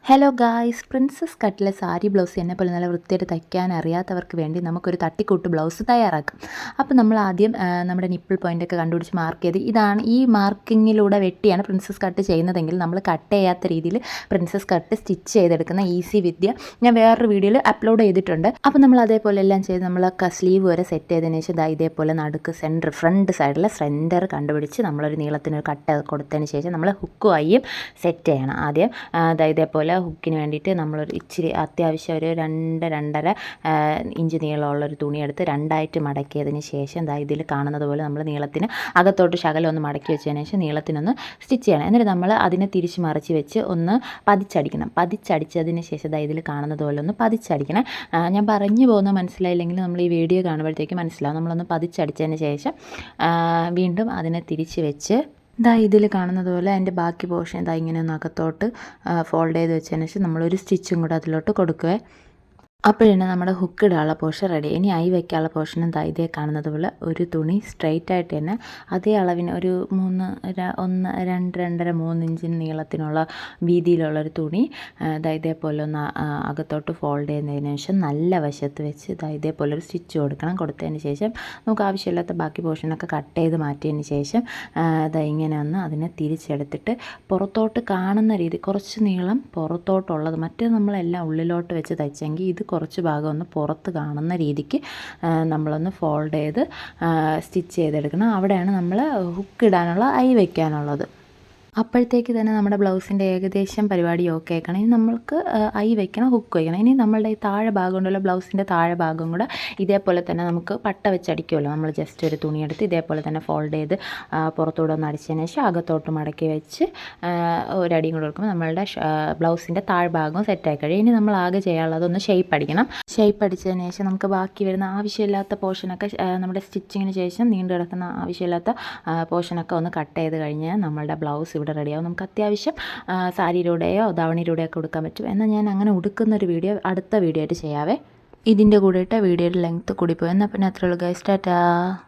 Hello guys, princess കട്ടിലെ sari blouse എന്നെപ്പോലെ നല്ല വൃത്തിയായിട്ട് തയ്ക്കാൻ അറിയാത്തവർക്ക് വേണ്ടി നമുക്കൊരു തട്ടിക്കൂട്ട് ബ്ലൗസ് തയ്യാറാക്കാം. അപ്പോൾ നമ്മൾ ആദ്യം നമ്മുടെ നിപ്പിൾ പോയിൻ്റൊക്കെ കണ്ടുപിടിച്ച് മാർക്ക് ചെയ്ത് ഇതാണ് ഈ മാർക്കിങ്ങിലൂടെ വെട്ടിയാണ് പ്രിൻസസ് കട്ട് ചെയ്യുന്നതെങ്കിൽ നമ്മൾ കട്ട് ചെയ്യാത്ത രീതിയിൽ പ്രിൻസസ് കട്ട് സ്റ്റിച്ച് ചെയ്തെടുക്കുന്ന ഈസി വിദ്യ ഞാൻ വേറൊരു വീഡിയോയിൽ അപ്ലോഡ് ചെയ്തിട്ടുണ്ട്. അപ്പോൾ നമ്മൾ അതേപോലെ എല്ലാം ചെയ്ത് നമ്മൾ സ്ലീവ് വരെ സെറ്റ് ചെയ്തതിന് ശേഷം ഇതേപോലെ നടുക്ക് ഫ്രണ്ട് സൈഡിലെ സെൻറ്റർ കണ്ടുപിടിച്ച് നമ്മളൊരു നീളത്തിനൊരു കട്ട് കൊടുത്തതിന് ശേഷം നമ്മൾ ഹുക്കുമായും സെറ്റ് ചെയ്യണം. ആദ്യം ഇതേപോലെ ഹുക്കിന് വേണ്ടിയിട്ട് നമ്മളൊരു ഇച്ചിരി അത്യാവശ്യം ഒരു 2-2.5 ഇഞ്ച് നീളമുള്ളൊരു തുണിയെടുത്ത് രണ്ടായിട്ട് മടക്കിയതിന് ശേഷം ഇതിൽ കാണുന്നത് പോലെ നമ്മൾ നീളത്തിന് അകത്തോട്ട് ശകലം ഒന്ന് മടക്കി വെച്ചതിന് ശേഷം നീളത്തിനൊന്ന് സ്റ്റിച്ച് ചെയ്യണം. എന്നിട്ട് നമ്മൾ അതിനെ തിരിച്ച് മറിച്ച് വെച്ച് ഒന്ന് പതിച്ചടിക്കണം. പതിച്ചടിച്ചതിന് ശേഷം ഇതിൽ കാണുന്നത് പോലെ ഒന്ന് പതിച്ചടിക്കണം. ഞാൻ പറഞ്ഞു പോകുന്ന മനസ്സിലായില്ലെങ്കിൽ നമ്മൾ ഈ വീഡിയോ കാണുമ്പോഴത്തേക്ക് മനസ്സിലാവും. നമ്മളൊന്ന് പതിച്ചടിച്ചതിന് ശേഷം വീണ്ടും അതിനെ തിരിച്ച് വെച്ച് ഇതിൽ കാണുന്നത് പോലെ അതിൻ്റെ ബാക്കി പോർഷൻ ഇങ്ങനെ ഒന്ന് അകത്തോട്ട് ഫോൾഡ് ചെയ്ത് വെച്ചതിന് ശേഷം നമ്മളൊരു സ്റ്റിച്ചും കൂടെ അതിലോട്ട് കൊടുക്കുക. അപ്പോഴാണ് നമ്മുടെ ഹുക്ക് ഇടാനുള്ള പോർഷൻ റെഡി. ഇനി ഐ വയ്ക്കാനുള്ള പോർഷനും ഇതേ കാണുന്നത് പോലെ ഒരു തുണി സ്ട്രെയിറ്റ് ആയിട്ട് തന്നെ അതേ അളവിന് ഒരു 2-2.5-3 ഇഞ്ചിന് നീളത്തിനുള്ള വീതിയിലുള്ളൊരു തുണി ഇതേപോലെ ഒന്ന് അകത്തോട്ട് ഫോൾഡ് ചെയ്യുന്നതിന് ശേഷം നല്ല വശത്ത് വെച്ച് ഇതേപോലെ ഒരു സ്റ്റിച്ച് കൊടുക്കണം. കൊടുത്തതിന് ശേഷം നമുക്ക് ആവശ്യമില്ലാത്ത ബാക്കി പോർഷനൊക്കെ കട്ട് ചെയ്ത് മാറ്റിയതിന് ശേഷം ഇങ്ങനെ ഒന്ന് അതിനെ തിരിച്ചെടുത്തിട്ട് പുറത്തോട്ട് കാണുന്ന രീതി കുറച്ച് നീളം പുറത്തോട്ടുള്ളത്, മറ്റേ നമ്മളെല്ലാം ഉള്ളിലോട്ട് വെച്ച് തയ്ച്ചെങ്കിൽ ഇത് കുറച്ച് ഭാഗം ഒന്ന് പുറത്ത് കാണുന്ന രീതിക്ക് നമ്മളൊന്ന് ഫോൾഡ് ചെയ്ത് സ്റ്റിച്ച് ചെയ്തെടുക്കണം. അവിടെയാണ് നമ്മൾ ഹുക്ക് ഇടാനുള്ള ഐ വയ്ക്കാനുള്ളത്. അപ്പോഴത്തേക്ക് തന്നെ നമ്മുടെ ബ്ലൗസിൻ്റെ ഏകദേശം പരിപാടി ഓക്കെ ആക്കണം. ഇനി നമ്മൾക്ക് ഐ വയ്ക്കണം, ഹുക്ക് വയ്ക്കണം. ഇനി നമ്മളുടെ ഈ താഴെ ഭാഗം ഉണ്ടല്ലോ, ബ്ലൗസിൻ്റെ താഴെ ഭാഗം കൂടെ ഇതേപോലെ തന്നെ നമുക്ക് പട്ട വെച്ചടിക്കുമല്ലോ. നമ്മൾ ജസ്റ്റ് ഒരു തുണിയെടുത്ത് ഇതേപോലെ തന്നെ ഫോൾഡ് ചെയ്ത് പുറത്തൂടെ ഒന്ന് അടിച്ചതിന് ശേഷം അകത്തോട്ട് മടക്കി വെച്ച് ഒരടിയും കൂടെ കൊടുക്കുമ്പോൾ നമ്മളുടെ ബ്ലൗസിൻ്റെ താഴ്ഭാഗവും സെറ്റായി കഴിയും. ഇനി നമ്മൾ ആകെ ചെയ്യാനുള്ളത് ഒന്ന് ഷേപ്പ് അടിക്കണം. ഷേപ്പ് അടിച്ചതിന് ശേഷം നമുക്ക് ബാക്കി വരുന്ന ആവശ്യമില്ലാത്ത പോർഷനൊക്കെ നമ്മുടെ സ്റ്റിച്ചിങ്ങിന് ശേഷം നീണ്ടു കിടക്കുന്ന ആവശ്യമില്ലാത്ത പോർഷനൊക്കെ ഒന്ന് കട്ട് ചെയ്ത് കഴിഞ്ഞാൽ നമ്മളുടെ ബ്ലൗസ് ഇവിടെ റെഡിയാവും. നമുക്ക് അത്യാവശ്യം സാരിയിലൂടെയോ ധാവണിയിലൂടെയോ ഒക്കെ ഉടുക്കാൻ പറ്റും. എന്നാൽ ഞാൻ അങ്ങനെ ഉടുക്കുന്നൊരു വീഡിയോ അടുത്ത വീഡിയോ ആയിട്ട് ചെയ്യാവേ. ഇതിൻ്റെ കൂടെ വീഡിയോയുടെ ലെങ്ത്ത് കൂടിപ്പോയി. എന്നാൽ പിന്നെ അത്രയുള്ളൂ ഗൈസ്. ടാറ്റാ.